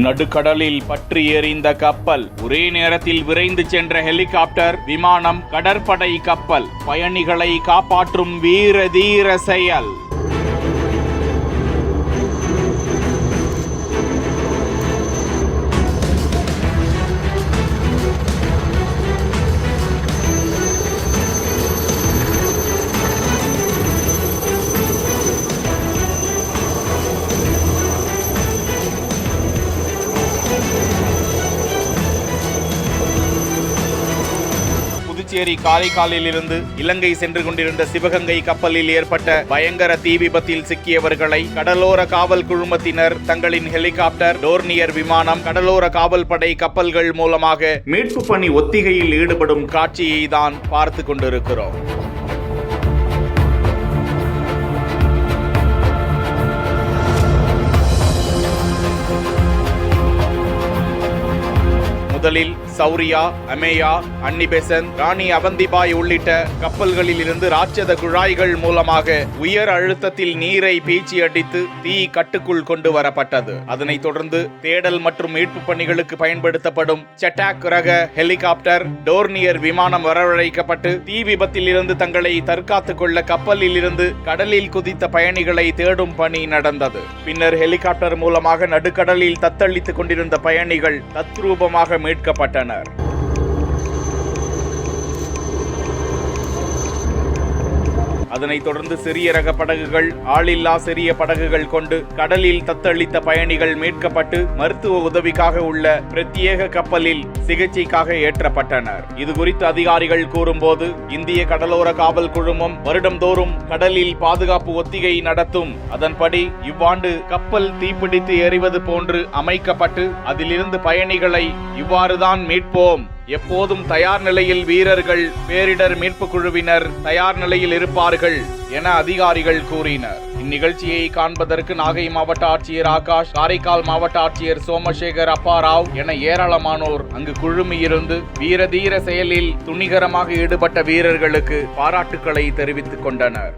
நடுக்கடலில் பற்றி எறிந்த கப்பல், ஒரே நேரத்தில் விரைந்து சென்ற ஹெலிகாப்டர், விமானம், கடற்படை கப்பல், பயணிகளை காப்பாற்றும் வீர தீர செயல். புதுச்சேரி காரைக்காலில் இருந்து இலங்கை சென்று கொண்டிருந்த சிவகங்கை கப்பலில் ஏற்பட்ட பயங்கர தீ விபத்தில் சிக்கியவர்களை கடலோர காவல் குழுமத்தினர் தங்களின் ஹெலிகாப்டர், டோர்னியர் விமானம், கடலோர காவல் படை கப்பல்கள் மூலமாக மீட்பு பணி ஒத்திகையில் ஈடுபடும் காட்சியை தான் பார்த்து கொண்டிருக்கிறோம். முதலில் சௌரியா, அமேயா, அன்னிபெசன், ராணி அவந்திபாய் உள்ளிட்ட கப்பல்களில் இருந்து ராட்சத குழாய்கள் மூலமாக உயர் அழுத்தத்தில் நீரை பீச்சி அடித்து தீ கட்டுக்குள் கொண்டு வரப்பட்டது. அதனைத் தொடர்ந்து தேடல் மற்றும் மீட்பு பணிகளுக்கு பயன்படுத்தப்படும் செட்டாக் ரக ஹெலிகாப்டர், டோர்னியர் விமானம் வரவழைக்கப்பட்டு தீ விபத்தில் இருந்து தங்களை தற்காத்துக் கொள்ள கப்பலில் இருந்து கடலில் குதித்த பயணிகளை தேடும் பணி நடந்தது. பின்னர் ஹெலிகாப்டர் மூலமாக நடுக்கடலில் தத்தளித்துக் கொண்டிருந்த பயணிகள் தத்ரூபமாக மீட்கப்பட்டனர். அதனைத் தொடர்ந்து சிறிய ரக படகுகள், ஆளில்லா சிறிய படகுகள் கொண்டு கடலில் தத்தளித்த பயணிகள் மீட்கப்பட்டு மருத்துவ உதவிக்காக உள்ள பிரத்யேக கப்பலில் சிகிச்சைக்காக ஏற்றப்பட்டனர். இது குறித்து அதிகாரிகள் கூறும்போது, இந்திய கடலோர காவல் குழுமம் வருடந்தோறும் கடலில் பாதுகாப்பு ஒத்திகை நடத்தும். அதன்படி இவ்வாண்டு கப்பல் தீப்பிடித்து எரிவது போன்று அமைக்கப்பட்டு அதிலிருந்து பயணிகளை இவ்வாறுதான் மீட்போம். எப்போதும் தயார் நிலையில் வீரர்கள், பேரிடர் மீட்பு குழுவினர் தயார் நிலையில் இருப்பார்கள் என அதிகாரிகள் கூறினர். இந்நிகழ்ச்சியை காண்பதற்கு நாகை மாவட்ட ஆட்சியர் ஆகாஷ், காரைக்கால் மாவட்ட ஆட்சியர் சோமசேகர் அப்பாராவ் என ஏராளமானோர் அங்கு குழுமியிருந்து வீரதீர செயலில் துணிகரமாக ஈடுபட்ட வீரர்களுக்கு பாராட்டுக்களை தெரிவித்துக் கொண்டனர்.